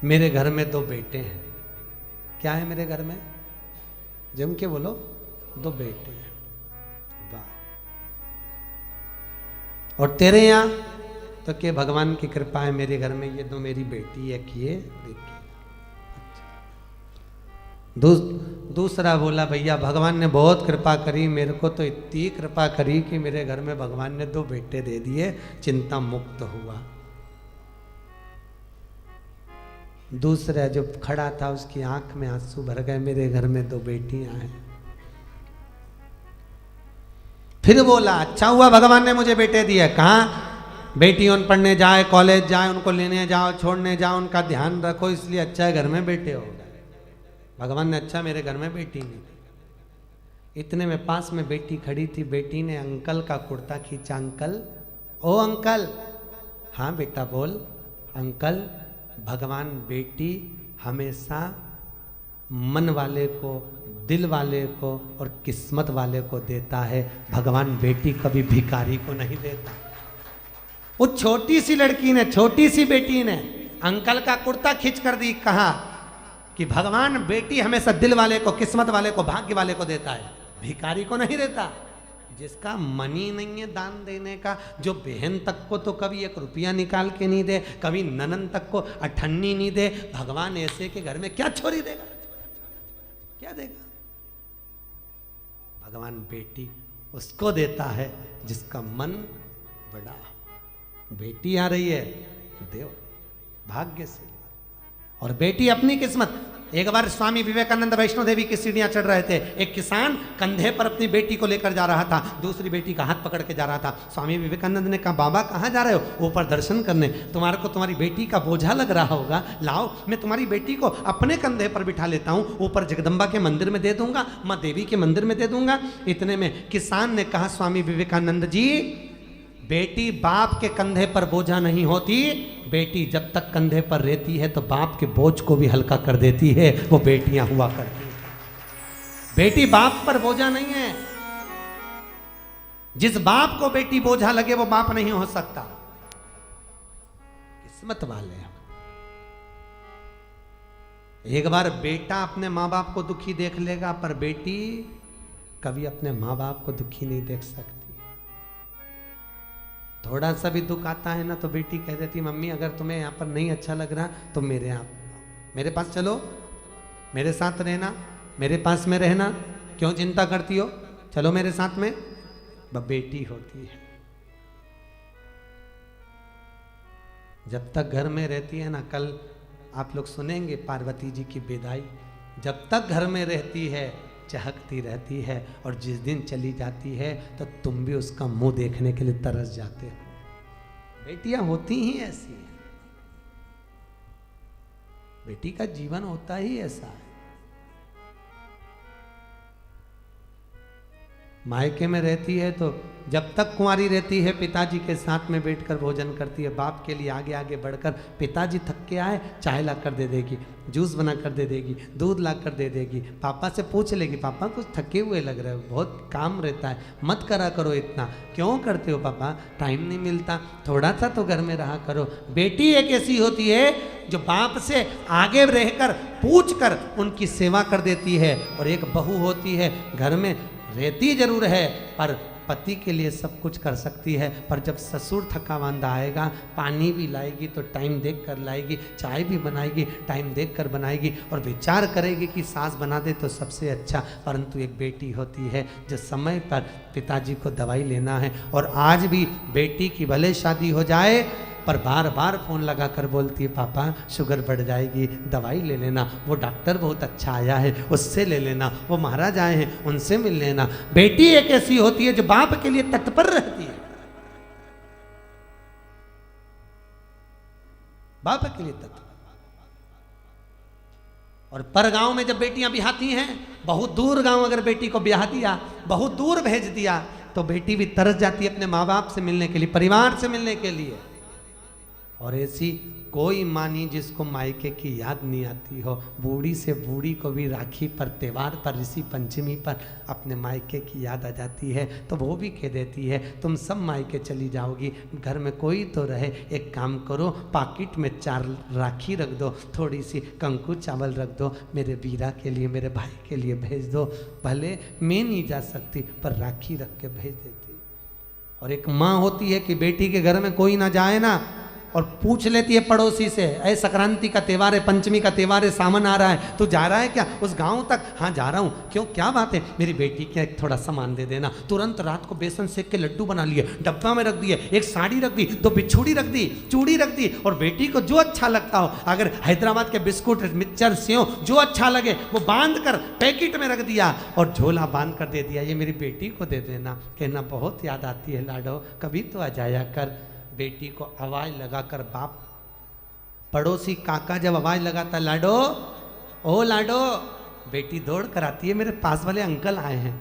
मेरे घर में 2 बेटे हैं। क्या है मेरे घर में? जम के बोलो, 2 बेटे हैं। वाह। और तेरे यहां तो क्या भगवान की कृपा है, मेरे घर में ये 2 मेरी बेटी है किए देखिए। दूसरा बोला भैया भगवान ने बहुत कृपा करी, मेरे को तो इतनी कृपा करी कि मेरे घर में भगवान ने 2 बेटे दे दिए, चिंता मुक्त हुआ। दूसरा जो खड़ा था उसकी आंख में आंसू भर गए, मेरे घर में 2 बेटियां हैं। फिर बोला अच्छा हुआ भगवान ने मुझे बेटे दिए। कहाँ? बेटियों पढ़ने जाए, कॉलेज जाए, उनको लेने जाओ, छोड़ने जाओ, उनका ध्यान रखो, इसलिए अच्छा है घर में बेटे हो गए। भगवान ने अच्छा मेरे घर में बेटी नहीं दी। इतने में पास में बेटी खड़ी थी, बेटी ने अंकल का कुर्ता खींचा। अंकल, ओ अंकल। हाँ बेटा बोल। अंकल, भगवान बेटी हमेशा मन वाले को, दिल वाले को और किस्मत वाले को देता है, भगवान बेटी कभी भिखारी को नहीं देता। वो छोटी सी लड़की ने, छोटी सी बेटी ने अंकल का कुर्ता खींच कर दी, कहा कि भगवान बेटी हमेशा दिल वाले को, किस्मत वाले को, भाग्य वाले को देता है, भिखारी को नहीं देता। जिसका मन ही नहीं है दान देने का, जो बहन तक को तो कभी 1 रुपया निकाल के नहीं दे, कभी ननन तक को अठन्नी नहीं दे, भगवान ऐसे के घर में क्या छोरी देगा? क्या देगा? भगवान बेटी उसको देता है जिसका मन बड़ा। बेटी आ रही है, देव भाग्य से। और बेटी अपनी किस्मत। एक बार स्वामी विवेकानंद वैष्णो देवी की सीढ़ियां चढ़ रहे थे, एक किसान कंधे पर अपनी बेटी को लेकर जा रहा था, दूसरी बेटी का हाथ पकड़ के जा रहा था। स्वामी विवेकानंद ने कहा बाबा कहाँ जा रहे हो? ऊपर दर्शन करने। तुम्हारे को तुम्हारी बेटी का बोझा लग रहा होगा, लाओ मैं तुम्हारी बेटी को अपने कंधे पर बिठा लेता हूँ, ऊपर जगदम्बा के मंदिर में दे दूंगा, माँ देवी के मंदिर में दे दूंगा। इतने में किसान ने कहा स्वामी विवेकानंद जी, बेटी बाप के कंधे पर बोझा नहीं होती, बेटी जब तक कंधे पर रहती है तो बाप के बोझ को भी हल्का कर देती है, वो बेटियां हुआ करती हैं। बेटी बाप पर बोझा नहीं है। जिस बाप को बेटी बोझा लगे वो बाप नहीं हो सकता। किस्मत वाले हैं। एक बार बेटा अपने माँ बाप को दुखी देख लेगा, पर बेटी कभी अपने माँ बाप को दुखी नहीं देख सकती। थोड़ा सा भी दुख आता है ना तो बेटी कह देती मम्मी अगर तुम्हें यहाँ पर नहीं अच्छा लग रहा तो मेरे पास चलो, मेरे साथ रहना, मेरे पास में रहना, क्यों चिंता करती हो, चलो मेरे साथ में। बेटी होती है, जब तक घर में रहती है ना, कल आप लोग सुनेंगे पार्वती जी की विदाई, जब तक घर में रहती है चहकती रहती है, और जिस दिन चली जाती है तो तुम भी उसका मुंह देखने के लिए तरस जाते हो। बेटियां होती ही ऐसी हैं, बेटी का जीवन होता ही ऐसा है। मायके में रहती है तो जब तक कुंवारी रहती है पिताजी के साथ में बैठकर भोजन करती है, बाप के लिए आगे आगे बढ़कर, पिताजी थक के आए चाय ला कर दे देगी, जूस बना कर दे देगी, दूध ला कर दे देगी, पापा से पूछ लेगी पापा कुछ थके हुए लग रहे हो, बहुत काम रहता है, मत करा करो इतना, क्यों करते हो पापा, टाइम नहीं मिलता, थोड़ा सा तो घर में रहा करो। बेटी एक ऐसी होती है जो बाप से आगे रहकर पूछ कर उनकी सेवा कर देती है, और एक बहू होती है घर में रहती जरूर है पर पति के लिए सब कुछ कर सकती है, पर जब ससुर थका मांदा आएगा पानी भी लाएगी तो टाइम देख कर लाएगी, चाय भी बनाएगी टाइम देख कर बनाएगी, और विचार करेगी कि सास बना दे तो सबसे अच्छा। परंतु एक बेटी होती है जो समय पर पिताजी को दवाई लेना है, और आज भी बेटी की भले शादी हो जाए पर बार बार फोन लगा कर बोलती है पापा शुगर बढ़ जाएगी, दवाई ले लेना, वो डॉक्टर बहुत अच्छा आया है उससे ले लेना, वो महाराज आए हैं उनसे मिल लेना। बेटी एक ऐसी होती है जो बाप के लिए तत्पर रहती है, बाप के लिए तत्पर। और पर गांव में जब बेटियां ब्याहती हैं, बहुत दूर गांव अगर बेटी को ब्याह दिया, बहुत दूर भेज दिया, तो बेटी भी तरस जाती है अपने माँ बाप से मिलने के लिए, परिवार से मिलने के लिए। और ऐसी कोई माँ नहीं जिसको मायके की याद नहीं आती हो। बूढ़ी से बूढ़ी को भी राखी पर, त्यौहार पर, ऋषि पंचमी पर अपने मायके की याद आ जाती है, तो वो भी कह देती है तुम सब मायके चली जाओगी, घर में कोई तो रहे, एक काम करो पाकिट में 4 राखी रख दो, थोड़ी सी कंकु चावल रख दो, मेरे वीरा के लिए, मेरे भाई के लिए भेज दो। भले मैं नहीं जा सकती पर राखी रख के भेज देती। और एक माँ होती है कि बेटी के घर में कोई ना जाए ना, और पूछ लेती है पड़ोसी से, ऐ संक्रांति का त्यौहार है, पंचमी का त्यौहार है, सावन आ रहा है, तू जा रहा है क्या उस गांव तक? हाँ जा रहा हूँ। क्यों, क्या बात है? मेरी बेटी के थोड़ा सामान दे देना। तुरंत रात को बेसन सेक के लड्डू बना लिए, डब्बा में रख दिए, एक साड़ी रख दी, 2 बिछुड़ी रख दी, चूड़ी रख दी, और बेटी को जो अच्छा लगता हो, अगर हैदराबाद के बिस्कुट, मिक्सचर, सेव जो अच्छा लगे वो बांध कर पैकेट में रख दिया और झोला बांध कर दे दिया, ये मेरी बेटी को दे देना। कहना बहुत याद आती है लाडो, कभी तो आ जाया कर। बेटी को आवाज लगाकर बाप, पड़ोसी काका जब आवाज लगाता लाडो, ओ लाडो, बेटी दौड़ कर आती है, मेरे पास वाले अंकल आए हैं।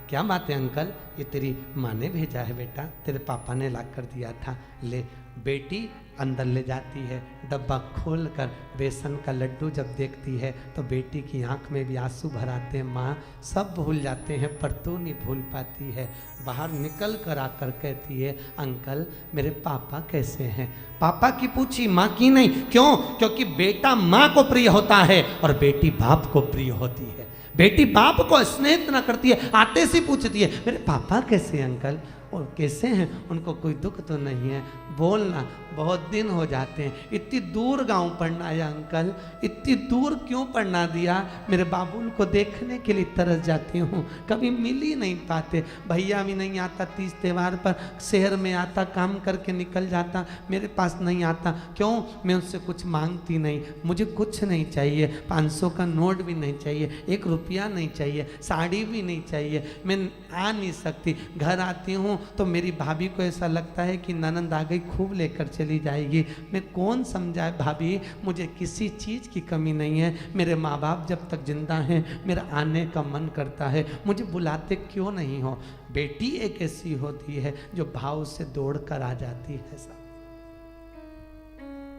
क्या बात है अंकल? ये तेरी माँ ने भेजा है बेटा, तेरे पापा ने ला कर दिया था, ले। बेटी अंदर ले जाती है, डब्बा खोलकर बेसन का लड्डू जब देखती है तो बेटी की आंख में भी आंसू भर आते हैं। माँ सब भूल जाते हैं पर तू नहीं भूल पाती है। बाहर निकल कर आकर कहती है अंकल मेरे पापा कैसे हैं? पापा की पूछी, माँ की नहीं। क्यों? क्योंकि बेटा माँ को प्रिय होता है और बेटी बाप को प्रिय होती है। बेटी बाप को स्नेह इतना करती है, आते से पूछती है मेरे पापा कैसे हैं अंकल? और कैसे हैं, उनको कोई दुख तो नहीं है? बोलना, बहुत दिन हो जाते हैं, इतनी दूर गांव पढ़ना है अंकल, इतनी दूर क्यों पढ़ना दिया? मेरे बाबुल को देखने के लिए तरस जाती हूँ, कभी मिल ही नहीं पाते। भैया भी नहीं आता, 30 त्यौहार पर शहर में आता, काम करके निकल जाता, मेरे पास नहीं आता। क्यों? मैं उससे कुछ मांगती नहीं, मुझे कुछ नहीं चाहिए, 500 का नोट भी नहीं चाहिए, 1 रुपया नहीं चाहिए, साड़ी भी नहीं चाहिए, मैं आ नहीं सकती। घर आती हूँ तो मेरी भाभी को ऐसा लगता है कि ननंद आ गई, खूब लेकर चली जाएगी। मैं कौन समझाए भाभी, मुझे किसी चीज़ की कमी नहीं है। मेरे माँ बाप जब तक जिंदा हैं मेरा आने का मन करता है, मुझे बुलाते क्यों नहीं हो? बेटी एक ऐसी होती है जो भाव से दौड़ कर आ जाती है।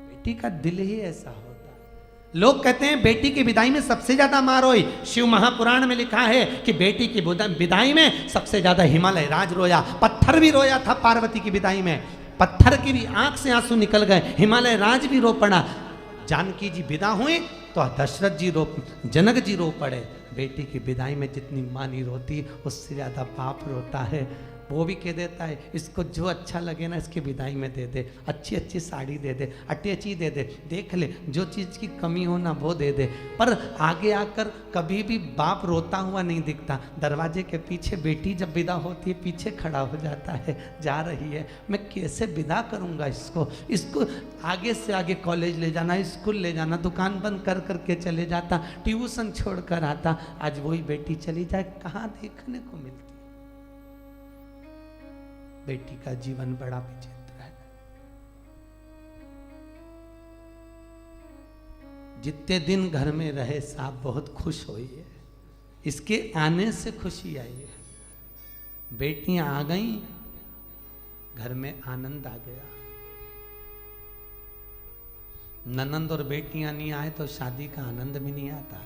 बेटी का दिल ही ऐसा होता है। लोग कहते हैं बेटी की विदाई में सबसे ज्यादा मार रोई। शिव महापुराण में लिखा है कि बेटी की विदाई में सबसे ज्यादा हिमालय राज रोया, पत्थर भी रोया था पार्वती की विदाई में, पत्थर की भी आंख से आंसू निकल गए, हिमालय राज भी रो पड़ा। जानकी जी विदा हुए तो दशरथ जी जनक जी रो पड़े। बेटी की विदाई में जितनी माँ नहीं रोती उससे ज्यादा बाप रोता है। वो भी कह देता है इसको जो अच्छा लगे ना इसकी विदाई में दे दे, अच्छी अच्छी साड़ी दे दे, अटैची दे दे, देख ले जो चीज़ की कमी हो ना वो दे दे। पर आगे आकर कभी भी बाप रोता हुआ नहीं दिखता। दरवाजे के पीछे बेटी जब विदा होती है पीछे खड़ा हो जाता है, जा रही है, मैं कैसे विदा करूँगा इसको आगे से आगे कॉलेज ले जाना, स्कूल ले जाना, दुकान बंद कर करके चले जाता, ट्यूशन छोड़ कर आता। आज वही बेटी चली जाए, कहाँ देखने को मिलती। बेटी का जीवन बड़ा विचित्र है। जितने दिन घर में रहे साहब बहुत खुश हुई है, इसके आने से खुशी आई है। बेटियां आ गई, घर में आनंद आ गया। ननंद और बेटियां नहीं आए तो शादी का आनंद भी नहीं आता।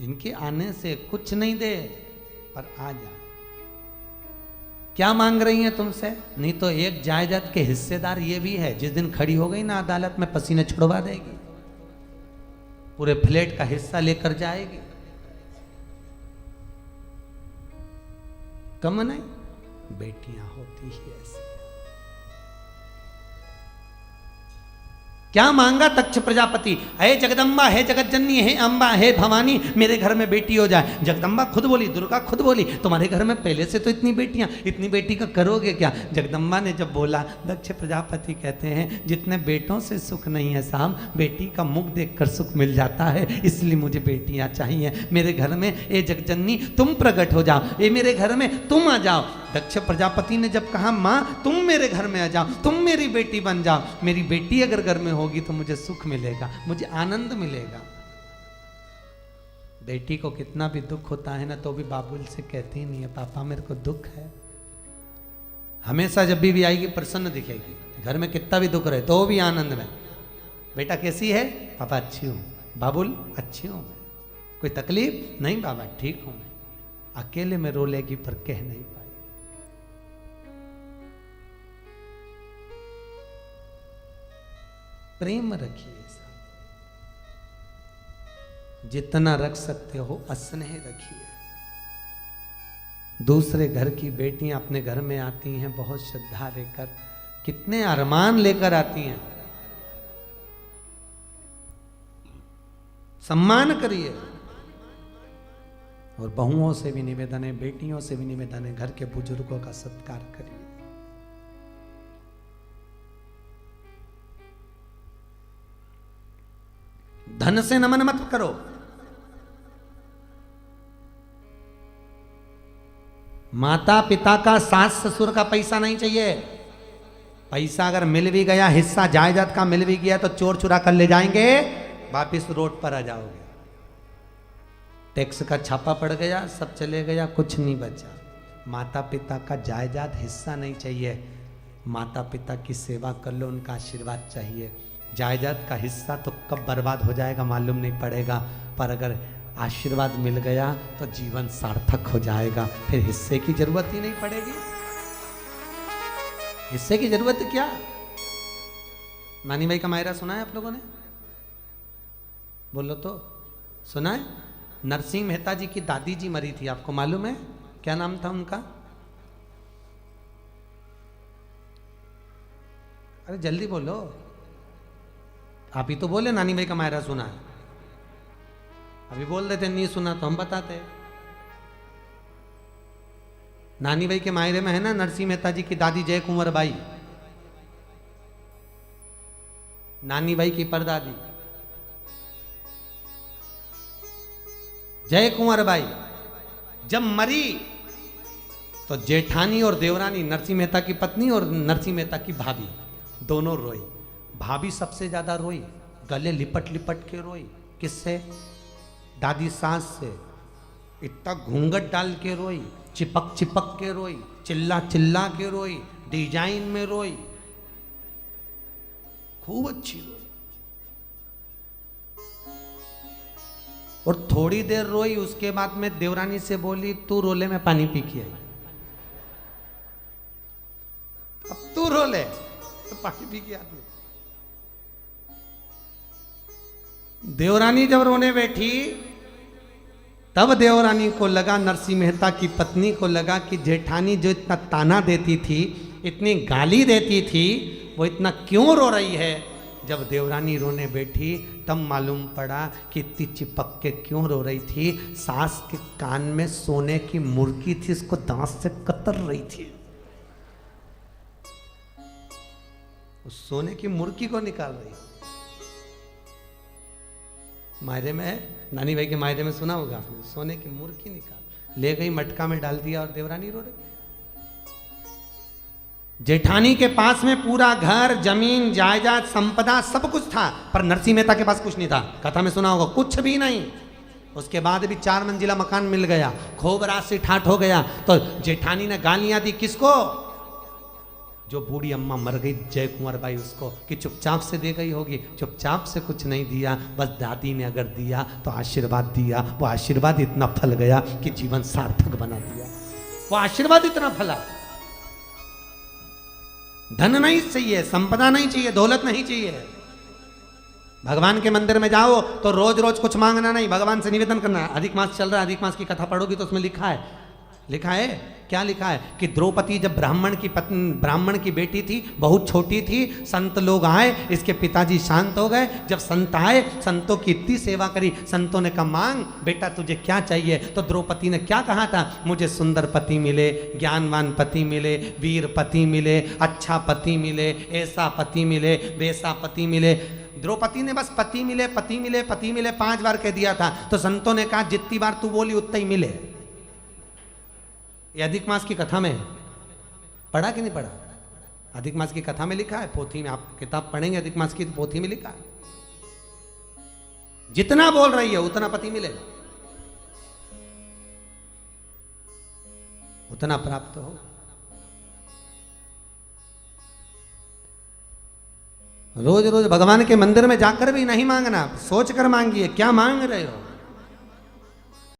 इनके आने से कुछ नहीं दे पर आ जा। क्या मांग रही हैं तुमसे? नहीं तो एक जायदाद के हिस्सेदार ये भी है, जिस दिन खड़ी हो गई ना अदालत में पसीने छुड़वा देगी, पूरे फ्लैट का हिस्सा लेकर जाएगी। कम नहीं, बेटियां होती ही ऐसी। क्या मांगा तक्ष प्रजापति? हे जगदम्बा, हे जगतजननी, हे अम्बा, हे भवानी, मेरे घर में बेटी हो जाए। जगदम्बा खुद बोली, दुर्गा खुद बोली तुम्हारे घर में पहले से तो इतनी बेटियां, इतनी बेटी का करोगे क्या? जगदम्बा ने जब बोला, दक्ष प्रजापति कहते हैं जितने बेटों से सुख नहीं है साहब, बेटी का मुख देखकर सुख मिल जाता है, इसलिए मुझे बेटियां चाहिए। मेरे घर में ए जगजननी तुम प्रकट हो जाओ, ये मेरे घर में तुम आ जाओ। दक्ष प्रजापति ने जब कहा माँ तुम मेरे घर में आ जाओ, तुम मेरी बेटी बन जाओ, मेरी बेटी अगर घर में होगी तो मुझे सुख मिलेगा, मुझे आनंद मिलेगा। बेटी को कितना भी दुख होता है ना तो भी बाबुल से कहती नहीं है पापा मेरे को दुख है। हमेशा जब भी आएगी प्रसन्न दिखेगी, घर में कितना भी दुख रहे तो भी आनंद में। बेटा कैसी है? पापा अच्छी हूँ। बाबुल अच्छी हूँ। कोई तकलीफ नहीं बाबा ठीक हूँ मैं। अकेले में रो लेगी पर कह नहीं पाएगी। प्रेम रखिए, जितना रख सकते हो स्नेह रखिए। दूसरे घर की बेटियां अपने घर में आती हैं बहुत श्रद्धा लेकर, कितने अरमान लेकर आती हैं। सम्मान करिए। और बहुओं से भी निवेदन है, बेटियों से भी निवेदन है, घर के बुजुर्गों का सत्कार करिए। धन से नमन मत करो। माता पिता का, सास ससुर का पैसा नहीं चाहिए। पैसा अगर मिल भी गया, हिस्सा जायदाद का मिल भी गया तो चोर चुरा कर ले जाएंगे, वापिस रोड पर आ जाओगे। टैक्स का छापा पड़ गया, सब चले गया, कुछ नहीं बचा। माता पिता का जायदाद हिस्सा नहीं चाहिए। माता पिता की सेवा कर लो, उनका आशीर्वाद चाहिए। जायदाद का हिस्सा तो कब बर्बाद हो जाएगा मालूम नहीं पड़ेगा, पर अगर आशीर्वाद मिल गया तो जीवन सार्थक हो जाएगा। फिर हिस्से की जरूरत ही नहीं पड़ेगी। हिस्से की जरूरत क्या? नानी भाई का मायरा सुना है आप लोगों ने? बोलो तो, सुना है? नरसिंह मेहता जी की दादी जी मरी थी, आपको मालूम है? क्या नाम था उनका? अरे जल्दी बोलो, आप ही तो बोले नानी भाई का मायरा सुना है। अभी बोल देते नहीं सुना तो हम बताते। नानी भाई के मायरे में है ना नरसिंह मेहता जी की दादी जय कुंवर बाई, नानी भाई की परदादी जय कुंवर बाई। जब मरी तो जेठानी और देवरानी, नरसिंह मेहता की पत्नी और नरसिंह मेहता की भाभी, दोनों रोई। भाभी सबसे ज्यादा रोई, गले लिपट लिपट के रोई। किससे? दादी सास से। इतना घूंघट डाल के रोई, चिपक चिपक के रोई, चिल्ला चिल्ला के रोई, डिजाइन में रोई, खूब अच्छी रोई। और थोड़ी देर रोई, उसके बाद में देवरानी से बोली तू रोले मैं पानी पी के आई। अब तू रोले तो पानी पी के आती। देवरानी जब रोने बैठी तब देवरानी को लगा, नरसिंह मेहता की पत्नी को लगा कि जेठानी जो इतना ताना देती थी, इतनी गाली देती थी, वो इतना क्यों रो रही है। जब देवरानी रोने बैठी तब मालूम पड़ा कि इतनी चिपक के क्यों रो रही थी। सास के कान में सोने की मुर्गी थी, इसको दांत से कतर रही थी। उस सोने की मुर्गी को निकाल रही। मायरे में, नानी भाई के मायरे में सुना होगा आपने, सोने की मुर्गी निकाल ले गई, मटका में डाल दिया और देवरानी रो रही। जेठानी के पास में पूरा घर, जमीन, जायदाद, संपदा सब कुछ था, पर नरसिंह मेहता के पास कुछ नहीं था। कथा में सुना होगा, कुछ भी नहीं। उसके बाद भी 4 मंजिला मकान मिल गया, खूब राशि ठाठ हो गया। तो जेठानी ने गालियां दी किसको? जो बूढ़ी अम्मा मर गई जय कुंवर बाई, उसको, कि चुपचाप से दे गई होगी। चुपचाप से कुछ नहीं दिया, बस दादी ने अगर दिया तो आशीर्वाद दिया। वो आशीर्वाद इतना फल गया कि जीवन सार्थक बना दिया। वो आशीर्वाद इतना फला। धन नहीं चाहिए, संपदा नहीं चाहिए, दौलत नहीं चाहिए। भगवान के मंदिर में जाओ तो रोज रोज कुछ मांगना नहीं, भगवान से निवेदन करना। अधिक मास चल रहा है, अधिक मास की कथा पढ़ोगी तो उसमें लिखा है, लिखा है क्या लिखा है कि द्रौपदी जब ब्राह्मण की बेटी थी, बहुत छोटी थी, संत लोग आए, इसके पिताजी शांत हो गए। जब संत आए, संतों की इतनी सेवा करी, संतों ने कहा मांग बेटा तुझे क्या चाहिए। तो द्रौपदी ने क्या कहा था? मुझे सुंदर पति मिले, ज्ञानवान पति मिले, वीर पति मिले, अच्छा पति मिले, ऐसा पति मिले, वैसा पति मिले। द्रौपदी ने बस पति मिले, पति मिले, पति मिले 5 बार कह दिया था। तो संतों ने कहा जितनी बार तू बोली उतना ही मिले। ये अधिक मास की कथा में पढ़ा कि नहीं पढ़ा? अधिक मास की कथा में लिखा है, पोथी में आप किताब पढ़ेंगे अधिक मास की तो पोथी में लिखा है, जितना बोल रही है उतना पति मिलेगा, उतना प्राप्त हो। रोज रोज भगवान के मंदिर में जाकर भी नहीं मांगना, सोच कर मांगिए क्या मांग रहे हो।